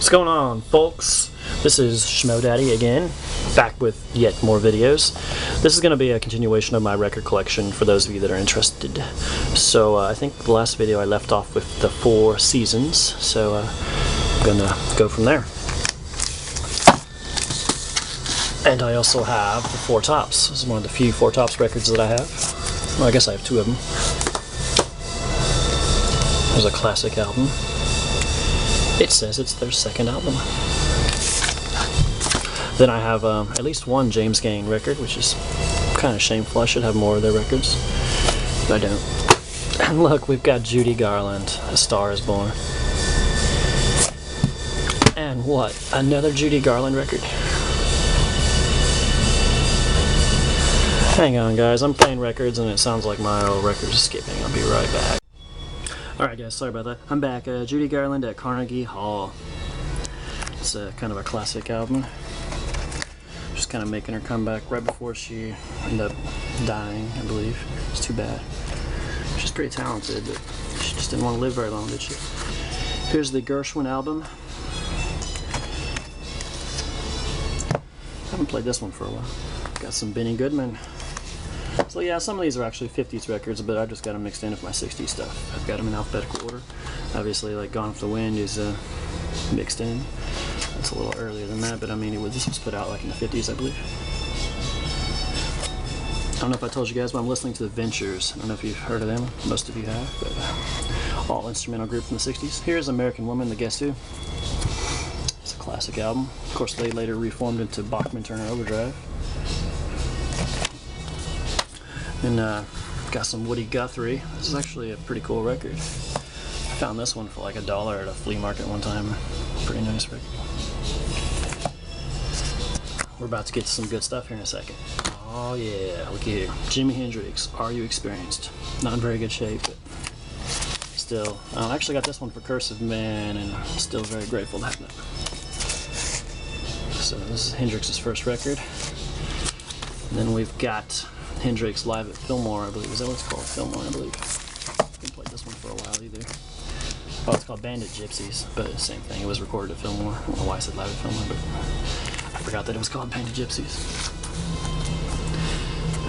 What's going on, folks? This is Schmo Daddy again, back with yet more videos. This is going to be a continuation of my record collection for those of you that are interested. So I think the last video I left off with the 4 seasons, so I'm going to go from there. And I also have the 4 Tops. This is one of the few 4 Tops records that I have. Well, I guess I have 2 of them. There's a classic album. It says it's their 2nd album. Then I have at least one James Gang record, which is kind of shameful. I should have more of their records, but I don't. And look, we've got Judy Garland, A Star Is Born. And what? Another Judy Garland record? Hang on, guys. I'm playing records, and it sounds like my old record is skipping. I'll be right back. Alright guys, sorry about that. I'm back. Judy Garland at Carnegie Hall. It's kind of a classic album. Just kind of making her comeback right before she ended up dying, I believe. It's too bad. She's pretty talented, but she just didn't want to live very long, did she? Here's the Gershwin album. I haven't played this one for a while. Got some Benny Goodman. So yeah, some of these are actually 50s records, but I just got them mixed in with my 60s stuff. I've got them in alphabetical order. Obviously, like Gone with the Wind is mixed in. It's a little earlier than that, but I mean, this was put out like in the 50s, I believe. I don't know if I told you guys, but I'm listening to The Ventures. I don't know if you've heard of them. Most of you have, but all instrumental group from the 60s. Here's American Woman, the Guess Who. It's a classic album. Of course, they later reformed into Bachman Turner Overdrive. And got some Woody Guthrie. This is actually a pretty cool record. I found this one for like $1 at a flea market one time. Pretty nice record. We're about to get to some good stuff here in a second. Oh yeah, look here. Jimi Hendrix, Are You Experienced? Not in very good shape, but still. I actually got this one for Curse of Man, and I'm still very grateful to have it. So this is Hendrix's first record. And then we've got Hendrix live at Fillmore, I believe. Is that what it's called? Fillmore, I believe. I haven't played this one for a while either. Oh, it's called Bandit Gypsies, but it's the same thing. It was recorded at Fillmore. I don't know why I said live at Fillmore, but I forgot that it was called Bandit Gypsies.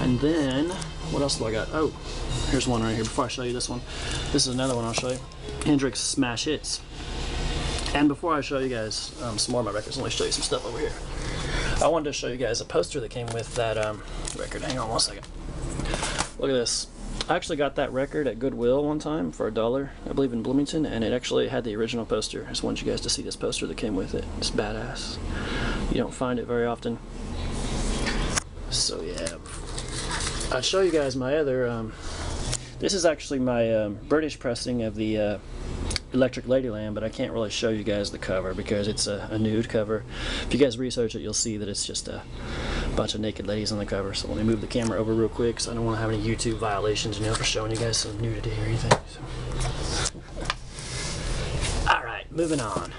And then, what else do I got? Oh, here's one right here. Before I show you this one, this is another one I'll show you. Hendrix Smash Hits. And before I show you guys some more of my records, let me show you some stuff over here. I wanted to show you guys a poster that came with that record. Hang on one second. Look at this. I actually got that record at Goodwill one time for $1, I believe, in Bloomington, and it actually had the original poster. I just wanted you guys to see this poster that came with it. It's badass. You don't find it very often. So yeah. I'll show you guys my other... this is actually my British pressing of the Electric Ladyland, but I can't really show you guys the cover because it's a nude cover. If you guys research it, you'll see that it's just a bunch of naked ladies on the cover. So let me move the camera over real quick because I don't want to have any YouTube violations, you know, for showing you guys some nudity or anything. So. Alright, moving on.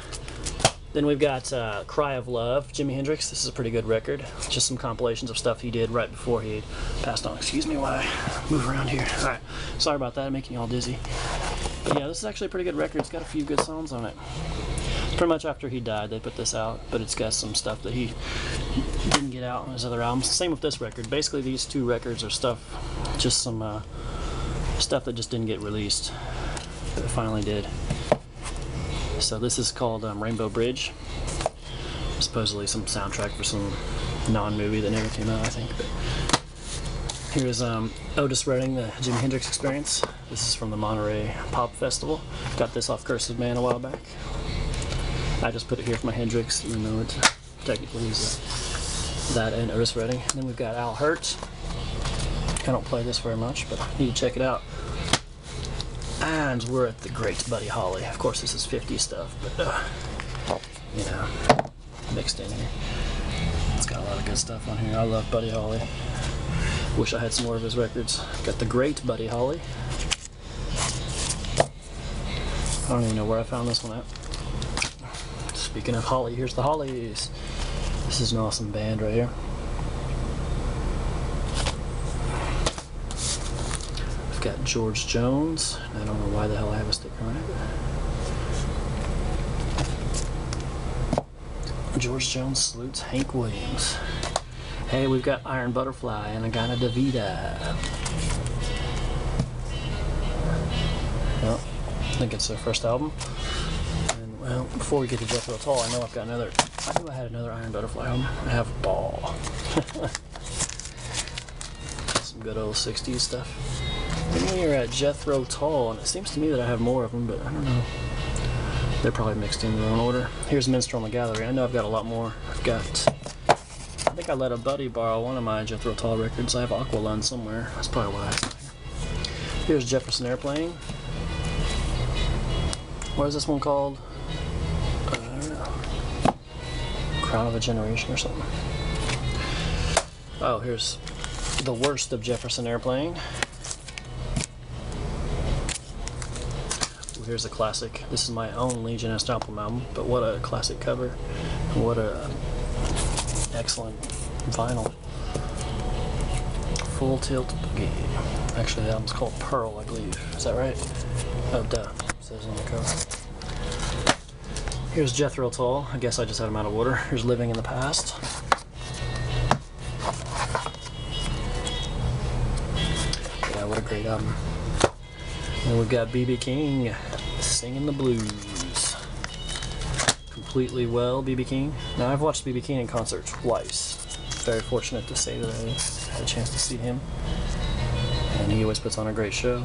Then we've got Cry of Love, Jimi Hendrix. This is a pretty good record. Just some compilations of stuff he did right before he passed on. Excuse me while I move around here. Alright, sorry about that, I'm making you all dizzy. But yeah, this is actually a pretty good record. It's got a few good songs on it. Pretty much after he died, they put this out, but it's got some stuff that he didn't get out on his other albums. Same with this record. Basically, these 2 records are stuff, just some stuff that just didn't get released, but it finally did. So this is called Rainbow Bridge. Supposedly some soundtrack for some non-movie that never came out, I think. But here's Otis Redding, the Jimi Hendrix Experience. This is from the Monterey Pop Festival. Got this off Curse of Man a while back. I just put it here for my Hendrix, even though it technically is that and Otis Redding. And then we've got Al Hirt. I don't play this very much, but you need to check it out. And we're at the great Buddy Holly. Of course, this is 50s stuff, but you know, mixed in here. It's got a lot of good stuff on here. I love Buddy Holly. Wish I had some more of his records. Got the great Buddy Holly. I don't even know where I found this one at. Speaking of Holly, here's the Hollies. This is an awesome band right here. We've got George Jones. I don't know why the hell I have a sticker on it. George Jones salutes Hank Williams. Hey, we've got Iron Butterfly and Agana Davida. Well, I think it's their first album. And, well, before we get to Jethro Tull, I know I've got another. I knew I had another Iron Butterfly album. I have Ball. Some good old 60s stuff. And then you're at Jethro Tull, and it seems to me that I have more of them, but I don't know. They're probably mixed in their own order. Here's Minstrel in the Gallery. I know I've got a lot more. I've got. I think I let a buddy borrow one of my Jethro Tull records. I have Aqualung somewhere. That's probably why. Here's Jefferson Airplane. What is this one called? I don't know. Crown of a Generation or something. Oh, here's the worst of Jefferson Airplane. Ooh, here's a classic. This is my own Legion Estoppel album, but what a classic cover. What a excellent vinyl. Full Tilt Boogie. Actually, the album's called Pearl, I believe. Is that right? Oh, duh. It says on the cover. Here's Jethro Tull. I guess I just had them out of order. Here's Living in the Past. Yeah, what a great album. And we've got B.B. King, Singing the Blues. Completely Well, B.B. King. Now, I've watched B.B. King in concert twice. Very fortunate to say that I had a chance to see him. And he always puts on a great show.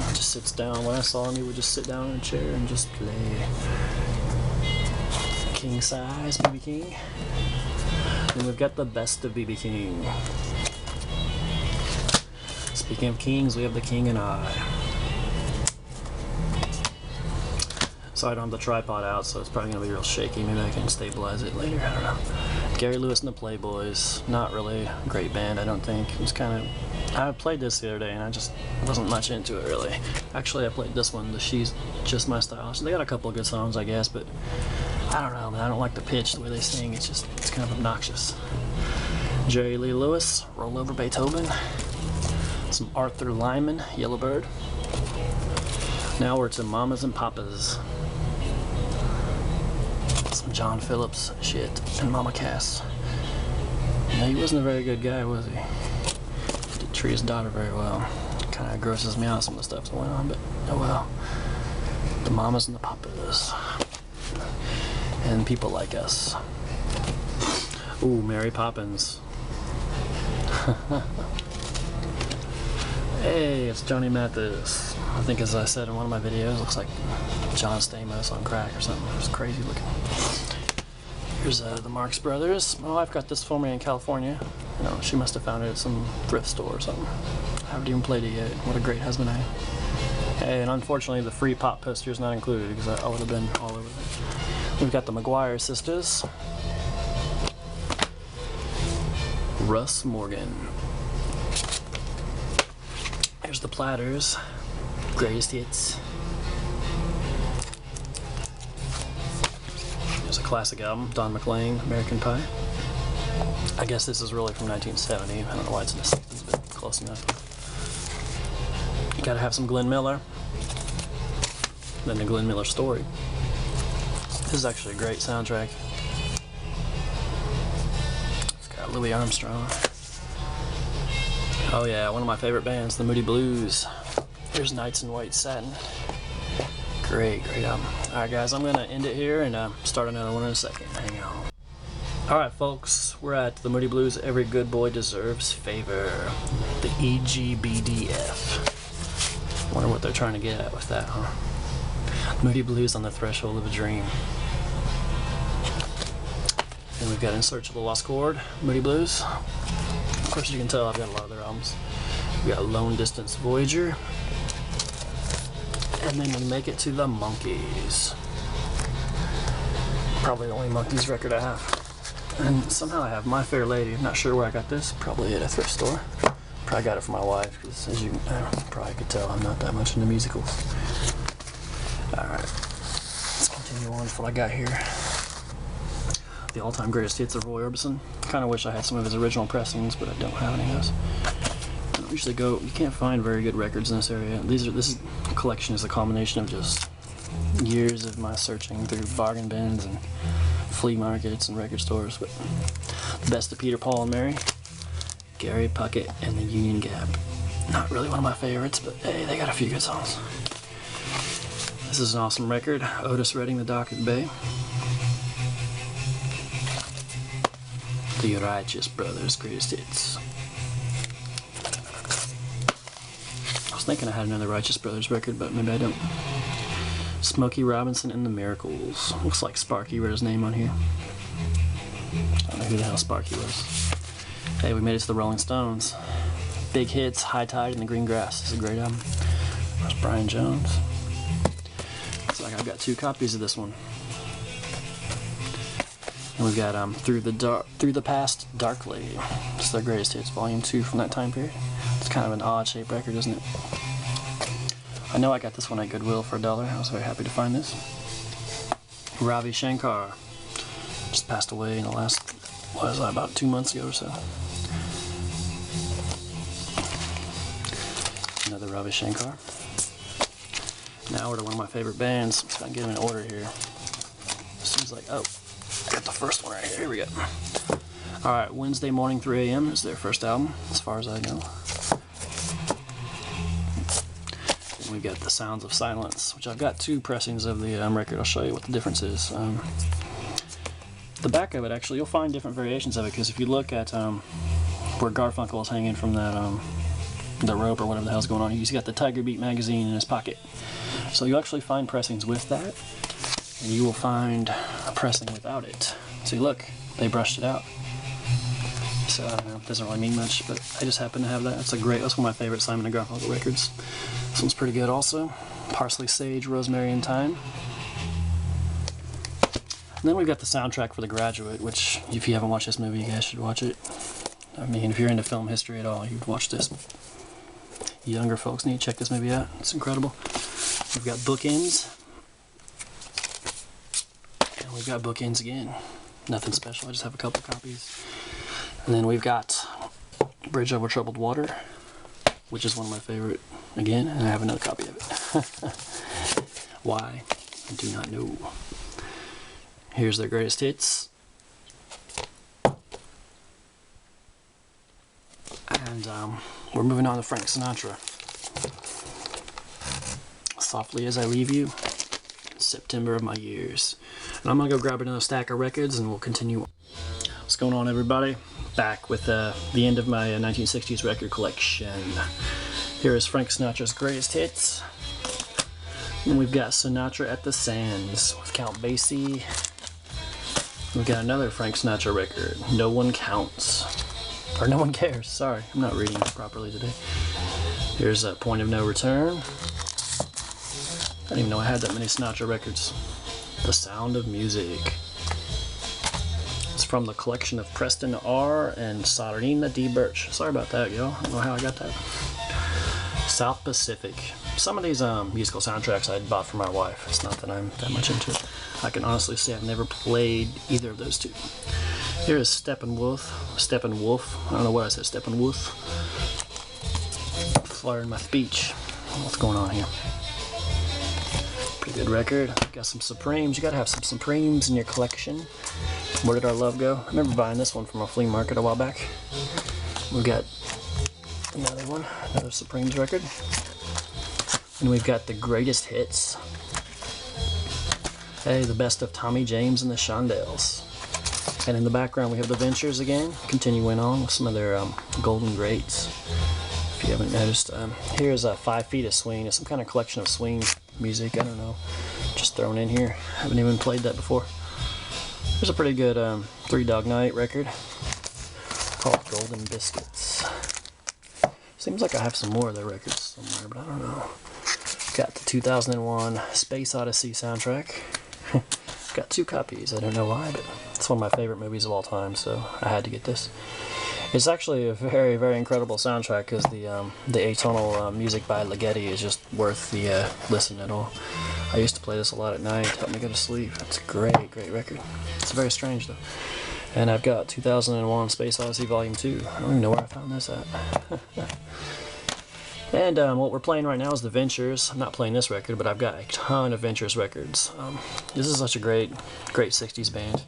Just sits down. When I saw him, he would just sit down in a chair and just play. King size, B.B. King. Then we've got the best of B.B. King. Speaking of kings, we have The King and I. So I don't have the tripod out, so it's probably going to be real shaky. Maybe I can stabilize it later. I don't know. Gary Lewis and the Playboys. Not really a great band, I don't think. It was kind of... I played this the other day, and I just wasn't much into it, really. Actually, I played this one, the She's Just My Style. So they got a couple of good songs, I guess, but I don't know, man. I don't like the pitch, the way they sing. It's kind of obnoxious. Jerry Lee Lewis, Roll Over Beethoven. Some Arthur Lyman, Yellowbird. Now we're to Mamas and Papas. Some John Phillips shit and Mama Cass. No, he wasn't a very good guy, was he? Didn't treat his daughter very well. Kind of grosses me out, some of the stuff that went on, but oh well. The Mamas and the Papas. And people like us. Ooh, Mary Poppins. Hey, it's Johnny Mathis. I think, as I said in one of my videos, looks like John Stamos on crack or something. It's crazy looking. Here's the Marx Brothers. My wife got this for me in California. You know, she must have found it at some thrift store or something. I haven't even played it yet. What a great husband I am. Hey, and unfortunately the free pop poster is not included because I would have been all over it. We've got the McGuire Sisters. Russ Morgan. Here's the Platters. Greatest Hits. There's a classic album, Don McLean, American Pie. I guess this is really from 1970. I don't know why it's in the 60s, but close enough. You gotta have some Glenn Miller. Then the Glenn Miller Story. This is actually a great soundtrack. It's got Louis Armstrong. Oh yeah, one of my favorite bands, the Moody Blues. Here's Nights in White Satin. Great, great album. Alright guys, I'm going to end it here and start another one in a second. Hang on. Alright folks, we're at the Moody Blues, Every Good Boy Deserves Favor. The EGBDF. Wonder what they're trying to get at with that, huh? Moody Blues on the Threshold of a Dream. And we've got In Search of the Lost Chord, Moody Blues. Of course you can tell I've got a lot of their albums. We've got Lone Distance Voyager. And then we make it to the Monkees. Probably the only Monkees record I have. And somehow I have My Fair Lady. I'm not sure where I got this. Probably at a thrift store. Probably got it for my wife, because as you probably could tell, I'm not that much into musicals. Alright, let's continue on with what I got here. The All-Time Greatest Hits of Roy Orbison. Kind of wish I had some of his original pressings, but I don't have any of those. I don't usually go, you can't find very good records in this area. This collection is a combination of just years of my searching through bargain bins and flea markets and record stores, but the best of Peter, Paul, and Mary, Gary Puckett and the Union Gap. Not really one of my favorites, but hey, they got a few good songs. This is an awesome record. Otis Redding, The Dock at the Bay. The Righteous Brothers' Greatest Hits. I was thinking I had another Righteous Brothers record, but maybe I don't. Smokey Robinson and the Miracles. Looks like Sparky wrote his name on here. I don't know who the hell Sparky was. Hey, we made it to the Rolling Stones. Big Hits, High Tide, and the Green Grass. This is a great album. There's Brian Jones. Looks like I've got 2 copies of this one. And we've got Through the Past, Darkly. It's their Greatest Hits, Volume 2 from that time period. It's kind of an odd-shaped record, isn't it? I know I got this one at Goodwill for $1. I was very happy to find this. Ravi Shankar just passed away in the last, about 2 months ago or so. Another Ravi Shankar. Now we're to one of my favorite bands. Let's get them in order here. Seems like, oh, I got the first one right here. Here we go. Alright, Wednesday Morning 3 AM is their first album, as far as I know. Then we've got The Sounds of Silence, which I've got 2 pressings of the record. I'll show you what the difference is. The back of it, actually, you'll find different variations of it, because if you look at where Garfunkel is hanging from that the rope or whatever the hell's going on, he's got the Tiger Beat magazine in his pocket. So you'll actually find pressings with that, and you will find a pressing without it. See, look, they brushed it out. So I don't know, it doesn't really mean much, but I just happen to have that. That's one of my favorite Simon & Garfunkel records. This one's pretty good also. Parsley, Sage, Rosemary, and Thyme. And then we've got the soundtrack for The Graduate, which, if you haven't watched this movie, you guys should watch it. I mean, if you're into film history at all, you'd watch this. Younger folks need to check this movie out. It's incredible. We've got Bookends. And we've got Bookends again. Nothing special, I just have a couple copies. And then we've got Bridge Over Troubled Water, which is one of my favorite, again, and I have another copy of it. Why? I do not know. Here's their Greatest Hits. And we're moving on to Frank Sinatra. Softly As I Leave You, September of My Years. And I'm going to go grab another stack of records and we'll continue. What's going on, everybody? Back with the end of my 1960s record collection. Here is Frank Sinatra's Greatest Hits. And we've got Sinatra at the Sands with Count Basie. We've got another Frank Sinatra record, No One Counts. Or No One Cares, sorry. I'm not reading properly today. Here's a Point of No Return. I didn't even know I had that many Sinatra records. The Sound of Music. It's from the collection of Preston R. and Sarina D. Birch. Sorry about that, y'all. I don't know how I got that. South Pacific. Some of these musical soundtracks I bought for my wife. It's not that I'm that much into it. I can honestly say I've never played either of those 2. Here is Steppenwolf. I don't know what I said, Steppenwolf. Slurring my speech. What's going on here? Pretty good record. Got some Supremes. You gotta have some Supremes in your collection. Where Did Our Love Go? I remember buying this one from a flea market a while back. We've got another one, another Supremes record. And we've got the Greatest Hits. Hey, the best of Tommy James and the Shondells. And in the background we have the Ventures again, continuing on with some of their golden greats. If you haven't noticed, here's 5 Feet of Swing. It's some kind of collection of swing music, I don't know, just thrown in here. Haven't even played that before. There's a pretty good Three Dog Night record called Golden Biscuits. Seems like I have some more of their records somewhere, but I don't know. Got the 2001 Space Odyssey soundtrack. Got 2 copies, I don't know why, but it's one of my favorite movies of all time, so I had to get this. It's actually a very, very incredible soundtrack because the atonal music by Ligeti is just worth the listen at all. I used to play this a lot at night, help me go to sleep. It's a great, great record. It's very strange though. And I've got 2001 Space Odyssey Volume 2. I don't even know where I found this at. And what we're playing right now is the Ventures. I'm not playing this record, but I've got a ton of Ventures records. This is such a great 60s band.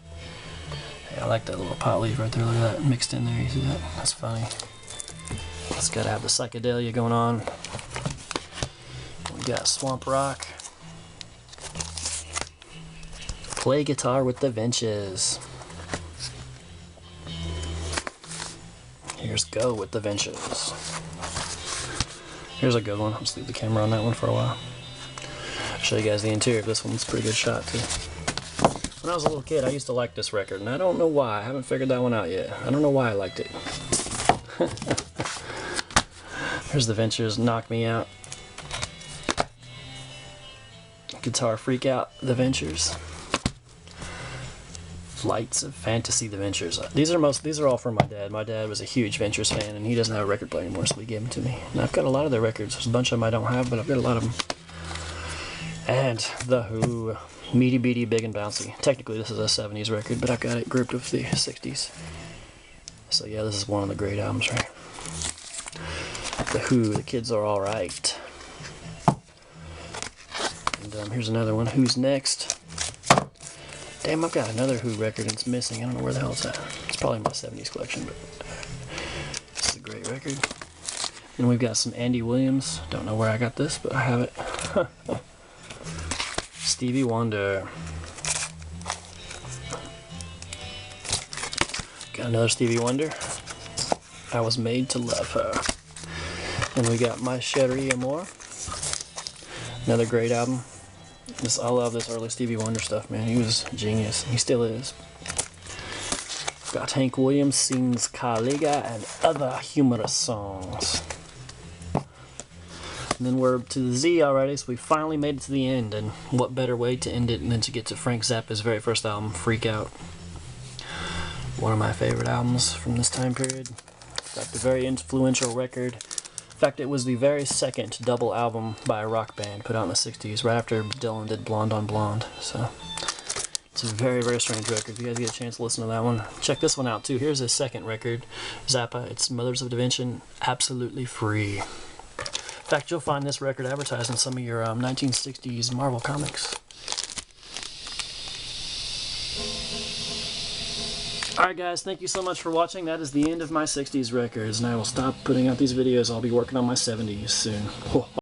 Hey, I like that little pot leaf right there. Look at that mixed in there. You see that? That's funny. It's got to have the psychedelia going on. We got Swamp Rock. Play guitar with the Ventures. Here's Go with the Ventures. Here's a good one. I'll just leave the camera on that one for a while. I'll show you guys the interior of this one. It's a pretty good shot too. When I was a little kid, I used to like this record, and I don't know why. I haven't figured that one out yet. I don't know why I liked it. Here's the Ventures, Knock Me Out. Guitar Freak Out, the Ventures. Flights of Fantasy, the Ventures. These are all from my dad. My dad was a huge Ventures fan, and he doesn't have a record player anymore, so he gave them to me. And I've got a lot of their records. There's a bunch of them I don't have, but I've got a lot of them. And The Who, Meaty Beaty, Big and Bouncy. Technically, this is a 70s record, but I've got it grouped with the 60s. So yeah, this is one of the great albums, right? The Who, The Kids Are Alright. And here's another one, Who's Next? Damn, I've got another Who record and it's missing. I don't know where the hell it's at. It's probably in my 70s collection, but this is a great record. Then we've got some Andy Williams. Don't know where I got this, but I have it. Stevie Wonder. Got another Stevie Wonder. I Was Made to Love Her. Then we got My Cherie Amour. Another great album. I love this early Stevie Wonder stuff, man. He was a genius. He still is. Got Hank Williams Sings Caliga and Other Humorous Songs. And then we're to the Z already, so we finally made it to the end. And what better way to end it than to get to Frank Zappa's very first album, Freak Out. One of my favorite albums from this time period. In fact, a very influential record. In fact, it was the very second double album by a rock band put out in the 60s, right after Dylan did Blonde on Blonde. So it's a very, very strange record. If you guys get a chance to listen to that one, check this one out too. Here's his second record, Zappa. It's Mothers of Invention, absolutely free. In fact, you'll find this record advertised in some of your 1960s Marvel comics. Alright guys, thank you so much for watching. That is the end of my 60s records, and I will stop putting out these videos. I'll be working on my 70s soon.